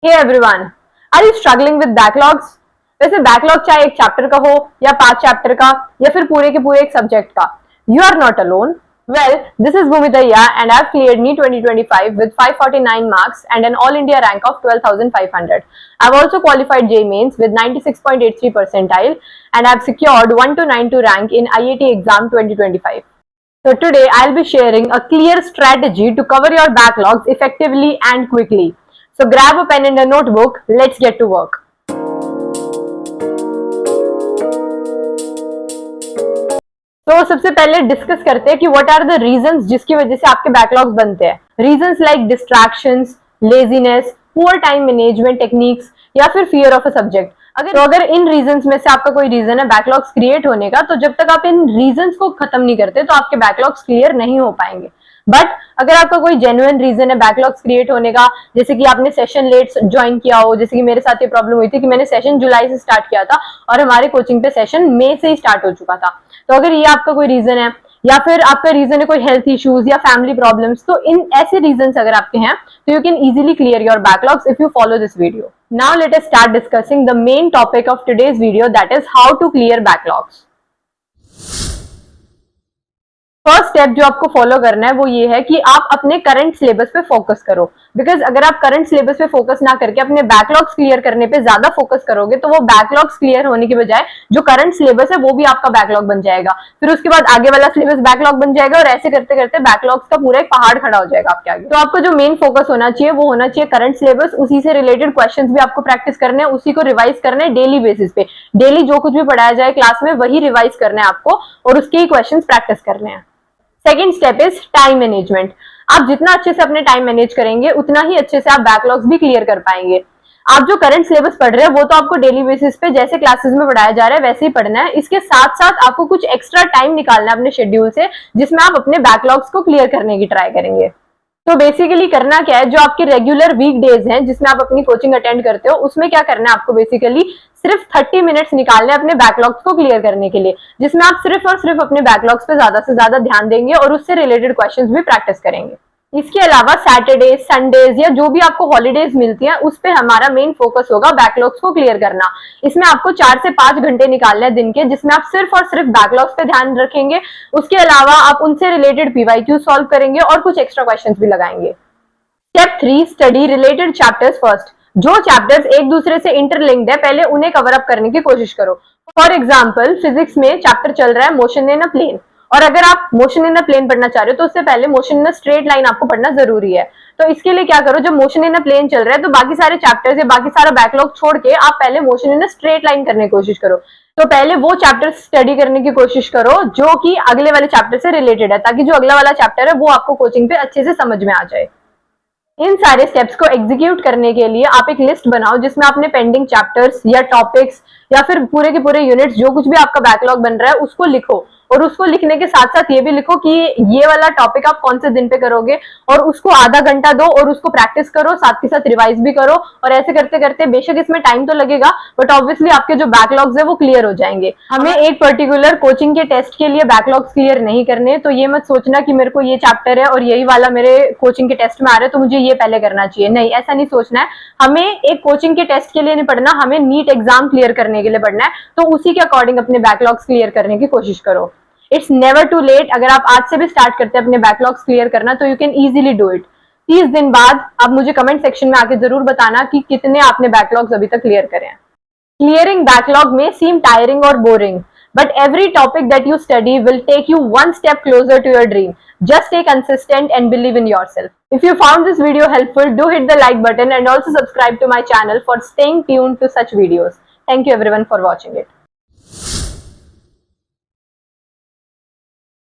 Hey everyone, are you struggling with backlogs? वैसे backlog चाहे एक चैप्टर का हो या 5 चैप्टर का या फिर पूरे के पूरे एक सब्जेक्ट का, you are not alone. Well, this is Bhumidaya and I've cleared NEET 2025 with 549 marks and an all India rank of 12,500. I've also qualified JEE Mains with 96.83 percentile and I've secured 1292 rank in IIT exam 2025. So today I'll be sharing a clear strategy to cover your backlogs effectively and quickly. So grab a pen and a notebook, let's get to work. तो सबसे पहले discuss करते हैं कि what are the reasons जिसकी वजह से आपके बैकलॉग्स बनते हैं. Reasons like distractions, laziness, poor time management techniques या फिर फियर ऑफ अ सब्जेक्ट. अगर इन रीजंस में से आपका कोई रीजन है बैकलॉग्स क्रिएट होने का, तो जब तक आप इन रीजंस को खत्म नहीं करते तो आपके बैकलॉग्स क्लियर नहीं हो पाएंगे. बट अगर आपका कोई जेन्युइन रीजन है बैकलॉग्स क्रिएट होने का, जैसे कि आपने सेशन लेट ज्वाइन किया हो, जैसे कि मेरे साथ ये प्रॉब्लम हुई थी कि मैंने सेशन जुलाई से स्टार्ट किया था और हमारे कोचिंग पे सेशन मई से ही स्टार्ट हो चुका था. तो अगर ये आपका कोई रीजन है या फिर आपका रीजन है कोई हेल्थ इश्यूज या फैमिली प्रॉब्लम्स, तो इन ऐसे रीजंस अगर आपके हैं तो you can easily clear your backlogs if you follow this video. Now let us start discussing the main topic of today's video, that is how to clear backlogs. First step जो आपको follow करना है वो ये है कि आप अपने करंट सिलेबस पे फोकस करो. बिकॉज अगर आप करंट सिलेबस पे फोकस ना करके अपने बैकलॉग्स क्लियर करने पे ज्यादा फोकस करोगे तो वो बैकलॉग्स क्लियर होने की बजाय जो करंट सिलेबस है वो भी आपका बैकलॉग बन जाएगा. फिर उसके बाद आगे वाला सिलेबस बैकलॉग बन जाएगा और ऐसे करते करते बैकलॉग्स का पूरा एक पहाड़ खड़ा हो जाएगा आपके आगे. तो आपको जो मेन फोकस होना चाहिए वो होना चाहिए करंट सिलेबस. उसी से रिलेटेड क्वेश्चन भी आपको प्रैक्टिस करने हैं, उसी को रिवाइज करना है डेली बेसिस पे. डेली जो कुछ भी पढ़ाया जाए क्लास में वही रिवाइज करना है आपको और उसके ही क्वेश्चन प्रैक्टिस करने हैं. Second step is time management. आप जितना अच्छे से अपने टाइम मैनेज करेंगे उतना ही अच्छे से आप बैकलॉग्स भी क्लियर कर पाएंगे. आप जो करंट सिलेबस पढ़ रहे हैं वो तो आपको डेली बेसिस पे जैसे क्लासेस में पढ़ाया जा रहा है वैसे ही पढ़ना है. इसके साथ साथ आपको कुछ एक्स्ट्रा टाइम निकालना है अपने शेड्यूल से जिसमें आप अपने बैकलॉग्स को क्लियर करने की ट्राई करेंगे. तो बेसिकली करना क्या है, जो आपके रेगुलर वीक डेज हैं जिसमें आप अपनी कोचिंग अटेंड करते हो उसमें क्या करना है आपको बेसिकली सिर्फ 30 मिनट्स निकालने अपने बैकलॉग्स को क्लियर करने के लिए, जिसमें आप सिर्फ और सिर्फ अपने बैकलॉग्स पे ज्यादा से ज्यादा ध्यान देंगे और उससे रिलेटेड क्वेश्चंस भी प्रैक्टिस करेंगे. इसके अलावा सैटरडे, संडेज या जो भी आपको हॉलीडेज मिलती हैं उस पे हमारा मेन फोकस होगा बैकलॉग्स को क्लियर करना. इसमें आपको 4 से 5 घंटे निकालने हैं दिन के, जिसमें आप सिर्फ और सिर्फ बैकलॉग्स पे ध्यान रखेंगे. उसके अलावा आप उनसे रिलेटेड पीवाईक्यू सॉल्व करेंगे और कुछ एक्स्ट्रा क्वेश्चंस भी लगाएंगे. Step 3, study related chapters first. जो चैप्टर्स एक दूसरे से इंटरलिंक्ड है पहले उन्हें कवर अप करने की कोशिश करो. फॉर एग्जांपल फिजिक्स में चैप्टर चल रहा है मोशन इन अ प्लेन, और अगर आप मोशन इन अ प्लेन पढ़ना चाह रहे हो तो उससे पहले motion in a straight line आपको पढ़ना जरूरी है. तो इसके लिए क्या करो, जब मोशन इन अ प्लेन चल रहा है तो बाकी सारे चैप्टर्स या बाकी सारा बैकलॉग छोड़ के आप पहले motion in a straight line करने की कोशिश करो. तो पहले वो चैप्टर स्टडी करने की कोशिश करो जो कि अगले वाले चैप्टर से रिलेटेड है, ताकि जो अगला वाला चैप्टर है वो आपको कोचिंग पे अच्छे से समझ में आ जाए. इन सारे स्टेप्स को एग्जीक्यूट करने के लिए आप एक लिस्ट बनाओ जिसमें आपने पेंडिंग चैप्टर्स या टॉपिक्स या फिर पूरे के पूरे यूनिट्स जो कुछ भी आपका बैकलॉग बन रहा है उसको लिखो. और उसको लिखने के साथ साथ ये भी लिखो कि ये वाला टॉपिक आप कौन से दिन पे करोगे और उसको आधा घंटा दो और उसको प्रैक्टिस करो, साथ के साथ रिवाइज भी करो. और ऐसे करते करते बेशक इसमें टाइम तो लगेगा बट ऑब्वियसली आपके जो बैकलॉग्स है वो क्लियर हो जाएंगे. हमें एक पर्टिकुलर कोचिंग के टेस्ट के लिए बैकलॉग्स क्लियर नहीं करने, तो ये मत सोचना कि मेरे को ये चैप्टर है और यही वाला मेरे कोचिंग के टेस्ट में आ रहा है तो मुझे ये पहले करना चाहिए. नहीं, ऐसा नहीं सोचना है. हमें एक कोचिंग के टेस्ट के लिए नहीं पढ़ना, हमें नीट एग्जाम क्लियर करने के लिए पढ़ना है. तो उसी के अकॉर्डिंग अपने बैकलॉग्स क्लियर करने की कोशिश करो. It's never too late. अगर आप आज से भी स्टार्ट करते हैं अपने बैकलॉग्स क्लियर करना तो you can easily do it. 30 दिन बाद आप मुझे कमेंट सेक्शन में आके जरूर बताना कि कितने आपने बैकलॉग्स अभी तक क्लियर करे हैं. Clearing backlog may seem tiring or boring, but every topic that you study will take you one step closer to your dream. Just stay consistent and believe in yourself. If you found this video helpful, do hit the like button and also subscribe to my channel for staying tuned to such videos. Thank you everyone for watching it.